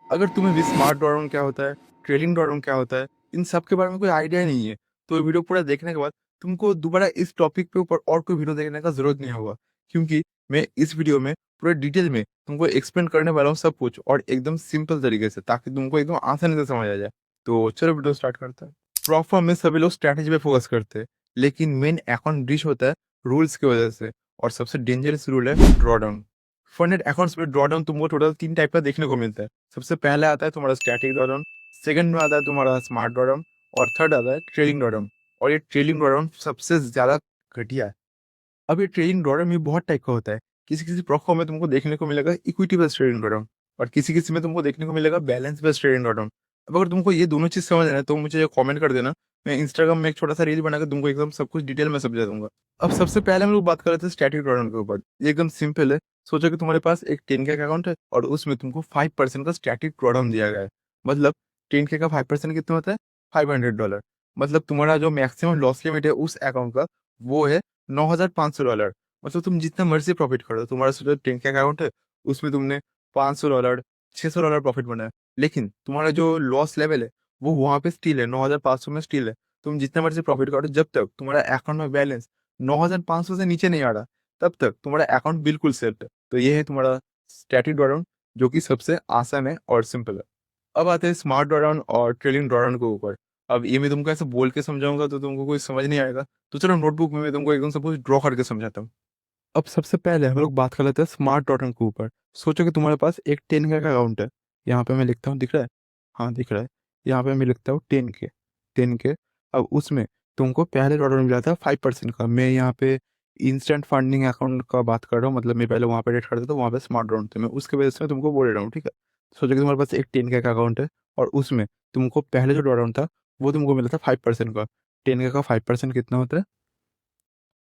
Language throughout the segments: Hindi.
अगर तुम्हें भी स्मार्ट ड्रॉडाउन क्या होता है, ट्रेलिंग ड्रॉडाउन क्या होता है, इन सब के बारे में कोई आइडिया नहीं है, तो ये वीडियो पूरा देखने के बाद तुमको दोबारा इस टॉपिक पे ऊपर और कोई वीडियो देखने का जरूरत नहीं होगा। क्योंकि मैं इस वीडियो में पूरे डिटेल में तुमको एक्सप्लेन करने वाला हूँ सब कुछ, और एकदम सिंपल तरीके से, ताकि तुमको एकदम आसानी से समझ आ जाए। तो चलो वीडियो स्टार्ट करते हैं। प्रॉपर में सभी लोग स्ट्रैटेजी पे फोकस करते हैं, लेकिन मेन अकाउंट ब्रीच होता है रूल्स की वजह से। और सबसे डेंजरस रूल है ड्रॉडाउन। फंडेड अकाउंट्स में ड्रॉडाउन तुमको टोटल 3 टाइप का देखने को मिलता है। सबसे पहले आता है तुम्हारा स्टैटिक ड्रॉडाउन, सेकंड में आता है तुम्हारा स्मार्ट ड्रॉडाउन, और थर्ड आता है ट्रेलिंग ड्रॉडाउन। और ये ट्रेलिंग ड्रॉडाउन सबसे ज्यादा घटिया है। अब ये ट्रेडिंग ड्रॉडाउन भी बहुत टाइप का होता है। किसी किसी प्रोफॉर्म में तुमको देखने को मिलेगा इक्विटी बेस्ड ट्रेडिंग ड्रॉडाउन, और किसी किसी में तुमको देखने को मिलेगा बैलेंस बेस्ड ट्रेडिंग ड्रॉडाउन। अब अगर तुमको ये दोनों चीज समझ है तो मुझे कमेंट कर देना। मैं इंस्टाग्राम में एक छोटा सा रील बनाकर तुमको एकदम सब कुछ डिटेल में समझा दूंगा। अब सबसे पहले हम लोग बात कर रहे थे स्टैटिक ड्रॉडाउन के ऊपर। ये एकदम सिंपल है। सोचो कि तुम्हारे पास एक 10K का अकाउंट है और उसमें तुमको 5% का स्टैटिक ड्रॉडाउन दिया गया है। मतलब 10K का 5% कितना होता है? $500। मतलब तुम्हारा जो मैक्सिमम लॉस लिमिट है उस अकाउंट का, वो है $9,500। मतलब तुम जितना मर्जी प्रॉफिट करो, तुम्हारा सोचो 10K अकाउंट है, उसमें तुमने $500 $600 प्रॉफिट बनाया, लेकिन तुम्हारा जो लॉस लेवल है वो वहां पे स्टिल है, 9,500 में स्टिल है। तुम जितना मर्जी प्रॉफिट करो, जब तक तुम्हारा अकाउंट में बैलेंस 9,500 से नीचे नहीं आ रहा, तब तक तुम्हारा अकाउंट बिल्कुल सेफ है। तो ये है तुम्हारा स्टैटिक ड्रॉडाउन, जो कि सबसे आसान है और सिंपल है। अब आते हैं स्मार्ट ड्रॉडाउन और ट्रेलिंग ड्रॉडाउन के ऊपर। अब ये मैं तुमको ऐसे बोल के समझाऊंगा तो तुमको कोई समझ नहीं आएगा। तो चलो नोटबुक में मैं तुमको एकदम सब कुछ ड्रॉ करके समझाता हूँ। अब सबसे पहले हम लोग बात कर लेते हैं स्मार्ट डॉटन के ऊपर। सोचो कि तुम्हारे पास एक 10K का अकाउंट है। यहाँ पे मैं लिखता हूँ, दिख रहा है? हाँ दिख रहा है। यहाँ पे मैं लिखता हूँ 10K। अब उसमें तुमको पहले डॉलर मिला था 5% का। मैं यहाँ पे इंस्टेंट फंडिंग अकाउंट का बात कर रहा हूँ, मतलब मैं पहले वहाँ पे रेट करता था, वहाँ पे स्मार्ट ड्रॉन थे, मैं उसके वजह से मैं तुमको बोल रहा हूँ, ठीक है? सोचो कि तुम्हारे पास एक 10K का अकाउंट है, और उसमें तुमको पहले जो ड्रॉडाउन था वो तुमको मिला था 5% का। 10K का 5% कितना होता है?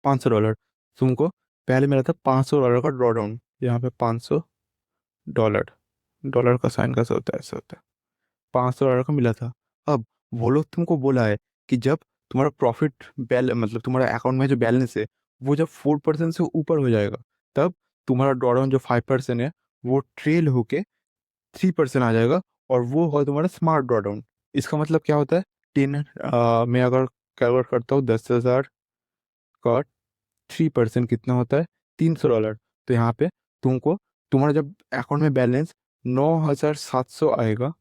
$500। तुमको पहले मिला था $500 का ड्रॉडाउन। यहाँ पे $500। डॉलर का साइन कैसे होता है? ऐसे होता है। $500 का मिला था। अब वो लोग तुमको बोला है कि जब तुम्हारा प्रॉफिट बैल मतलब तुम्हारा अकाउंट में जो बैलेंस है वो जब 4% से ऊपर हो जाएगा, तब तुम्हारा ड्रॉडाउन जो 5% है वो ट्रेल होके 3% आ जाएगा, और वो होगा तुम्हारा स्मार्ट ड्रॉडाउन। इसका मतलब क्या होता है? मैं अगर कैलकुलेट करता हूँ, 10,000 का 3% कितना होता है? $300। तो यहाँ पे तुमको तुम्हारा जब अकाउंट में बैलेंस 9,700 आएगा,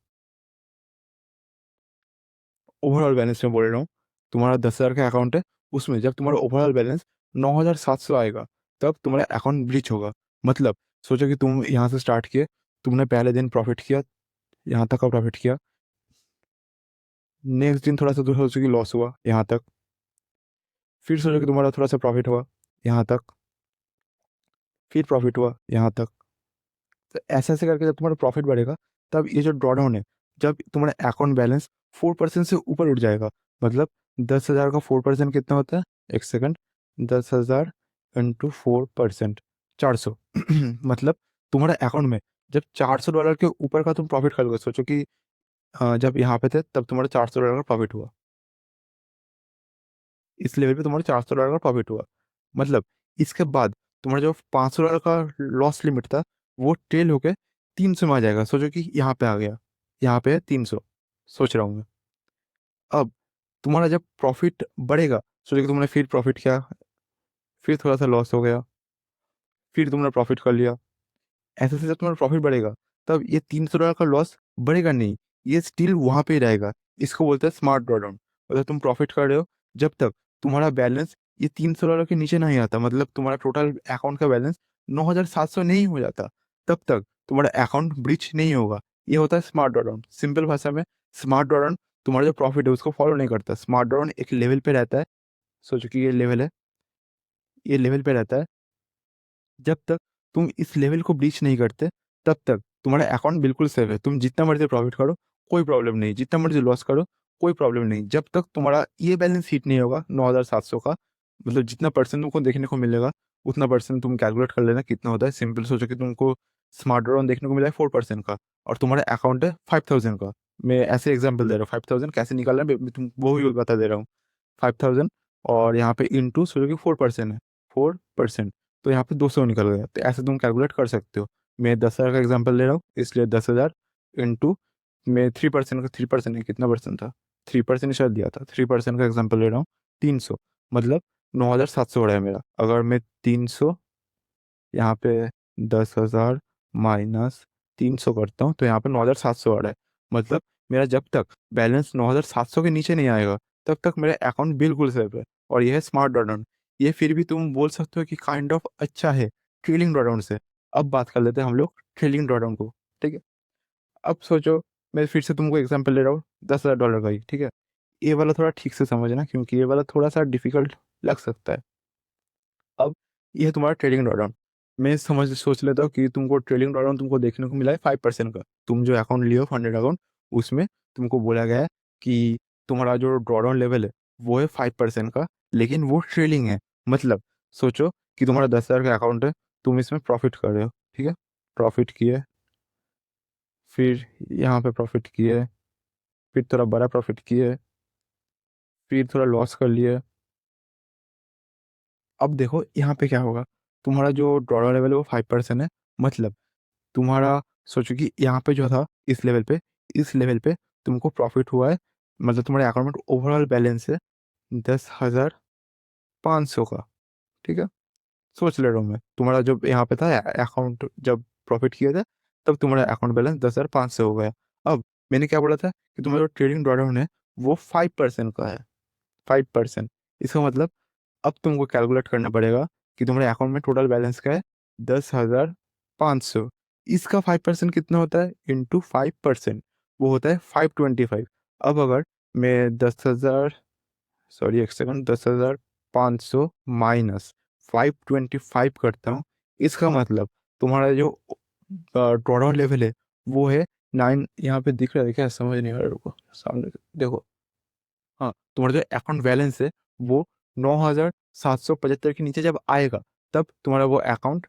ओवरऑल बैलेंस में बोल रहा हूँ, तुम्हारा 10,000 का अकाउंट है, उसमें जब तुम्हारा ओवरऑल बैलेंस 9,700 आएगा, तब तुम्हारा अकाउंट ब्रीच होगा। मतलब सोचो कि तुम यहाँ से स्टार्ट किए, तुमने पहले दिन प्रॉफिट किया, यहाँ तक का प्रॉफिट किया। नेक्स्ट दिन थोड़ा सा तो सोचो कि लॉस हुआ यहाँ तक। फिर सोचो कि तुम्हारा थोड़ा सा प्रॉफिट हुआ यहाँ तक। फिर प्रॉफिट हुआ यहाँ तक। तो ऐसे ऐसे करके जब तुम्हारा प्रॉफिट बढ़ेगा, तब ये जो ड्रॉडाउन है, जब तुम्हारा अकाउंट बैलेंस 4% से ऊपर उठ जाएगा, मतलब 10,000 का 4% कितना होता है? एक सेकंड। 10,000 इंटू 4%, 400। मतलब तुम्हारा अकाउंट में जब $400 के ऊपर का तुम प्रॉफिट कर लोगे, सोचो कि जब यहाँ पे थे तब तुम्हारा $400 का प्रॉफिट हुआ। इस लेवल पे तुम्हारा $400 का प्रॉफिट हुआ। मतलब इसके बाद तुम्हारा जो $500 का लॉस लिमिट था, वो टेल होके 300 में आ जाएगा। सोचो कि यहाँ पे आ गया, यहाँ पे है 300, सोच रहा हूँ मैं। अब तुम्हारा जब प्रॉफिट बढ़ेगा, सोचो कि तुमने फिर प्रॉफिट किया, फिर थोड़ा सा लॉस हो गया, फिर तुमने प्रॉफिट कर लिया। ऐसे ऐसे जब तुम्हारा प्रॉफिट बढ़ेगा, तब ये $300 का लॉस बढ़ेगा नहीं, ये स्टिल वहां पे ही रहेगा। इसको बोलते हैं स्मार्ट ड्रॉडाउन। मतलब तुम प्रॉफिट कर रहे हो, जब तक तुम्हारा बैलेंस ये $300 के नीचे नहीं आता, मतलब तुम्हारा टोटल अकाउंट का बैलेंस 9,700 नहीं हो जाता, तब तक तुम्हारा अकाउंट ब्रीच नहीं होगा। ये होता है स्मार्ट ड्रॉडाउन। सिंपल भाषा में, स्मार्ट ड्रॉडाउन तुम्हारा जो प्रॉफिट है उसको फॉलो नहीं करता। स्मार्ट ड्रॉडाउन एक लेवल पे रहता है। सोचो कि ये लेवल है, ये लेवल पे रहता है। जब तक तुम इस लेवल को ब्रीच नहीं करते, तब तक तुम्हारा अकाउंट बिल्कुल सेफ है। तुम जितना मर्जी प्रॉफिट करो, कोई प्रॉब्लम नहीं, जितना मर्जी लॉस करो, कोई प्रॉब्लम नहीं, जब तक तुम्हारा ये बैलेंस हिट नहीं होगा 9,700 का। मतलब जितना परसेंट तुमको देखने को मिलेगा, उतना परसेंट तुम कैलकुलेट कर लेना कितना होता है। सिंपल सोचो कि तुमको स्मार्ट ड्रॉन देखने को मिला है 4% का, और तुम्हारा अकाउंट है 5,000 का। मैं ऐसे एग्जाम्पल दे रहा हूँ, 5,000 कैसे निकालना है मैं तुम वो भी बता दे रहा हूँ। 5,000, और यहाँ पे इंटू सोचो कि 4% है, 4%, तो यहाँ पे 200 निकल गया। तो ऐसे तुम कैलकुलेट कर सकते हो। मैं 10,000 का एग्जांपल ले रहा हूँ, इसलिए 10,000 इंटू मैं 3% का 3% नहीं, कितना परसेंट था, 3% शायद दिया था, 3% का एग्जाम्पल ले रहा हूँ, 300, मतलब 9,700 हो रहा है मेरा। अगर मैं 300 यहाँ पे 10,000 माइनस 300 करता हूँ तो यहाँ पे 9,700 आ रहा है। मतलब मेरा जब तक बैलेंस 9,700 के नीचे नहीं आएगा तब तक मेरा अकाउंट बिल्कुल सेफ है। और यह है स्मार्ट ड्रॉडाउन। ये फिर भी तुम बोल सकते हो कि काइंड ऑफ अच्छा है ट्रेलिंग ड्रॉडाउन से। अब बात कर लेते हैं हम लोग ट्रेलिंग ड्रॉडाउन को। ठीक है, अब सोचो, मैं फिर से तुमको एग्जांपल ले रहा हूँ $10,000 का ही। ठीक है, ये वाला थोड़ा ठीक से समझना क्योंकि ये वाला थोड़ा सा डिफिकल्ट लग सकता है। अब ये है तुम्हारा ट्रेडिंग ड्रॉडाउन। मैं समझ सोच लेता हूँ कि तुमको ट्रेडिंग ड्रॉडाउन तुमको देखने को मिला है 5% का। तुम जो अकाउंट लियो फंडेड अकाउंट, उसमें तुमको बोला गया है कि तुम्हारा जो ड्रॉडाउन लेवल है वो है 5% का, लेकिन वो ट्रेलिंग है। मतलब सोचो कि तुम्हारा 10,000 का अकाउंट है, तुम इसमें प्रॉफिट कर रहे हो। ठीक है, प्रॉफिट किए, फिर यहाँ पे प्रॉफिट किए, फिर थोड़ा बड़ा प्रॉफिट किए, फिर थोड़ा लॉस कर लिए। अब देखो यहाँ पे क्या होगा, तुम्हारा जो ड्रॉडाउन लेवल है वो 5% है। मतलब तुम्हारा, सोचो कि यहाँ पे जो था इस लेवल पे तुमको प्रॉफिट हुआ है। मतलब तुम्हारे अकाउंट में ओवरऑल बैलेंस है 10,500 का। ठीक है, सोच ले रहा हूँ मैं, तुम्हारा जब यहाँ पे था अकाउंट, जब प्रॉफिट किया था तब तुम्हारा अकाउंट बैलेंस 10,500 हो गया। अब मैंने क्या बोला था कि तुम्हारा जो ट्रेडिंग ड्रॉडाउन है वो 5% का है, 5%। इसका मतलब अब तुमको कैलकुलेट करना पड़ेगा कि तुम्हारे अकाउंट में टोटल बैलेंस क्या है, 10,500। इसका 5% कितना होता है, इंटू 5%, वो होता है 525। अब अगर मैं 10,000, सॉरी एक सेकंड, 10,500 माइनस 525 करता हूँ, इसका मतलब तुम्हारा जो ड्रॉडाउन लेवल है वो है 9। यहाँ पे दिख रहा है क्या, समझ नहीं आ रहा, रुको सामने देखो। हाँ, तुम्हारा जो अकाउंट बैलेंस है वो 9,775 के नीचे जब आएगा तब तुम्हारा वो अकाउंट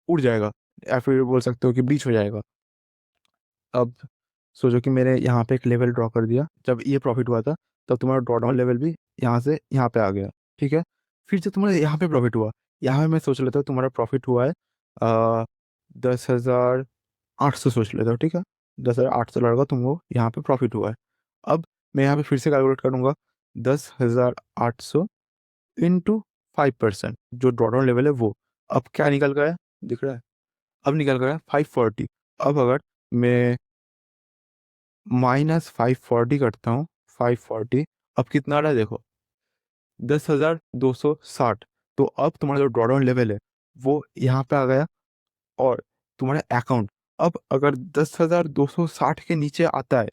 उड़ जाएगा, या फिर बोल सकते हो कि ब्रीच हो जाएगा। अब सोचो कि मैंने यहाँ पे एक लेवल ड्रॉ कर दिया, जब ये प्रॉफिट हुआ था तब तुम्हारा ड्रॉ डाउन लेवल भी यहाँ से यहाँ पे आ गया। ठीक है, फिर जब तुम्हारा यहाँ पे प्रॉफिट हुआ, यहाँ पे मैं सोच लेता हूँ तुम्हारा प्रॉफिट हुआ है 10,800 सोच लेता हूँ। ठीक है, $10,800 का तुमको यहाँ पे प्रॉफिट हुआ है। अब मैं यहाँ पे फिर से कैलकुलेट करूंगा, 10,800 इंटू 5%, जो ड्रॉडाउन लेवल है वो। अब क्या निकल गया, दिख रहा है, अब निकल गया 540। अब अगर मैं -540 करता हूँ, 540, अब कितना आ रहा है देखो, 10,260। तो अब तुम्हारा जो ड्रॉडाउन लेवल है वो यहाँ पे आ गया। और तुम्हारा अकाउंट अब अगर 10,260 के नीचे आता है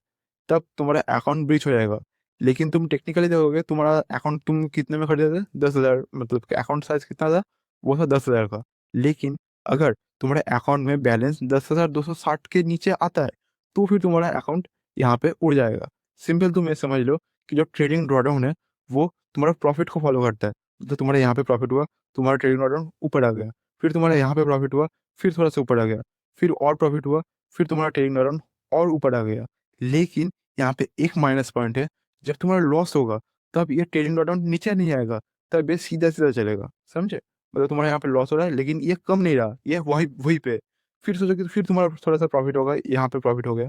तब तुम्हारा अकाउंट ब्रीच हो जाएगा। लेकिन तुम टेक्निकली देखोगे तुम्हारा अकाउंट तुम कितने में खरीदे थे, 10,000, मतलब अकाउंट साइज कितना था, वो था 10,000 का। लेकिन अगर तुम्हारे अकाउंट में बैलेंस 10,260 के नीचे आता है तो फिर तुम्हारा अकाउंट यहाँ पे उड़ जाएगा। सिंपल तुम ये समझ लो कि जो ट्रेडिंग ड्रॉडाउन है वो तुम्हारा प्रॉफिट को फॉलो करता है। तो तुम्हारे यहाँ पे प्रॉफिट हुआ, तुम्हारा ट्रेडिंग ड्रॉडाउन ऊपर आ गया, फिर तुम्हारे यहाँ पे प्रॉफिट हुआ, फिर थोड़ा सा ऊपर आ गया, फिर और प्रॉफिट हुआ, फिर तुम्हारा ट्रेडिंग अराउंड और ऊपर आ गया। लेकिन यहाँ पे एक माइनस पॉइंट है, जब तुम्हारा लॉस होगा तब ये ट्रेडिंग अराउंड नीचे नहीं आएगा, तब ये सीधा सीधा चलेगा। समझे, मतलब तुम्हारा यहाँ पे लॉस हो रहा है लेकिन ये कम नहीं रहा, ये वही वही पे। फिर सोचो कि फिर तुम्हारा थोड़ा सा प्रॉफिट होगा, यहाँ पे प्रॉफिट हो गया,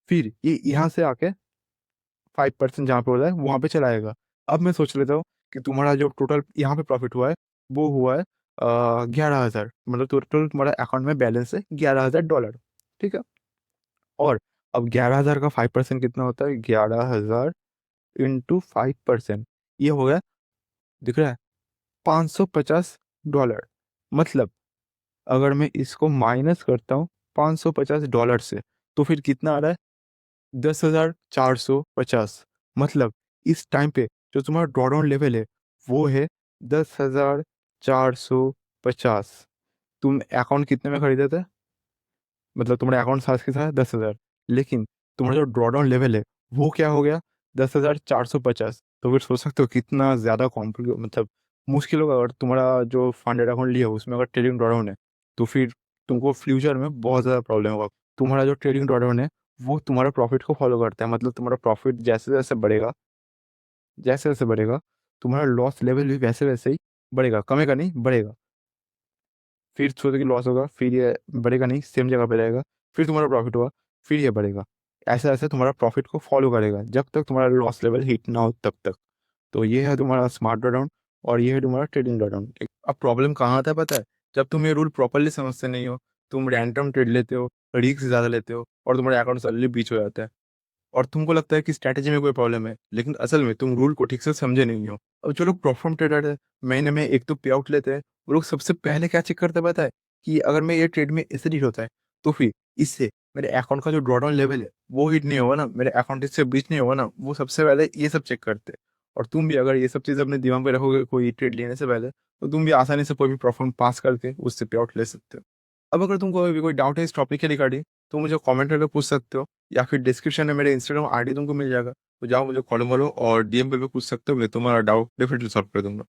फिर ये यहाँ से आके 5% जहाँ पे हो रहा है वहाँ पे चला आएगा। अब मैं सोच लेता हूँ कि तुम्हारा जो टोटल यहाँ पे प्रॉफिट हुआ है वो हुआ है 11,000, मतलब टोटल तुम्हारा अकाउंट में बैलेंस है $11,000। ठीक है, और अब 11,000 का 5% कितना होता है, 11,000 इंटू 5%, ये हो गया, दिख रहा है, $550। मतलब अगर मैं इसको माइनस करता हूँ $550 से तो फिर कितना आ रहा है, 10,450। मतलब इस टाइम पे जो तुम्हारा ड्रॉडाउन लेवल है वो है 10,450। तुम अकाउंट कितने में खरीदे थे, मतलब तुम्हारे अकाउंट साइज के साथ 10,000, लेकिन तुम्हारा जो ड्रॉडाउन लेवल है वो क्या हो गया, 10,450। तो फिर सोच सकते हो कितना ज़्यादा कॉम्प्लिकेट, मतलब मुश्किल होगा। अगर तुम्हारा जो फंडेड अकाउंट लिया उसमें अगर ट्रेडिंग ड्रॉडाउन है तो फिर तुमको फ्यूचर में बहुत ज़्यादा प्रॉब्लम होगा। तुम्हारा जो ट्रेडिंग ड्रॉडाउन है वो तुम्हारा प्रॉफिट को फॉलो करता है। मतलब तुम्हारा प्रॉफिट जैसे जैसे बढ़ेगा, जैसे जैसे बढ़ेगा तुम्हारा लॉस लेवल भी वैसे वैसे ही बढ़ेगा, कमेगा नहीं, बढ़ेगा। फिर सोचो कि लॉस होगा, फिर ये बढ़ेगा नहीं, सेम जगह पे रहेगा, फिर तुम्हारा प्रॉफिट हुआ, फिर ये बढ़ेगा। ऐसे ऐसे तुम्हारा प्रॉफिट को फॉलो करेगा जब तक तुम्हारा लॉस लेवल हिट ना हो तब तक। तो ये है तुम्हारा स्मार्ट ड्रॉडाउन और ये है तुम्हारा ट्रेडिंग ड्रॉडाउन। अब प्रॉब्लम कहाँ आता है पता है? जब तुम ये रूल प्रॉपरली समझते नहीं हो, तुम रैंडम ट्रेड लेते हो, रिस्क ज़्यादा लेते हो और तुम्हारा अकाउंट सडनली बीच हो जाता है और तुमको लगता है कि स्ट्रैटेजी में कोई प्रॉब्लम है, लेकिन असल में तुम रूल को ठीक से समझे नहीं हो। अब जो लोग परफॉर्म ट्रेडर है, महीने में एक तो पे आउट लेते हैं, वो लोग सबसे पहले क्या चेक करते हैं पता है? कि अगर मैं ये ट्रेड में इससे डील होता है तो फिर इससे मेरे अकाउंट का जो ड्रॉडाउन लेवल है वो हिट नहीं होगा ना, मेरे अकाउंट इससे ब्रीच नहीं होगा ना, वो सबसे पहले ये सब चेक करते हैं। और तुम भी अगर ये सब चीज़ अपने दिमाग में रखोगे कोई ट्रेड लेने से पहले, तो तुम भी आसानी से कोई भी परफॉर्म पास करके उससे पे आउट ले सकते हो। अब अगर तुमको अभी कोई डाउट है इस टॉपिक के रिगार्डिंग, तो मुझे कमेंट करके पूछ सकते हो या फिर डिस्क्रिप्शन में मेरे इंस्टाग्राम आईडी तुमको मिल जाएगा। तो जाओ मुझे फॉलो करो और डीएम पे भी पूछ सकते हो, मैं तुम्हारा डाउट डेफिनेटली सॉल्व कर दूंगा।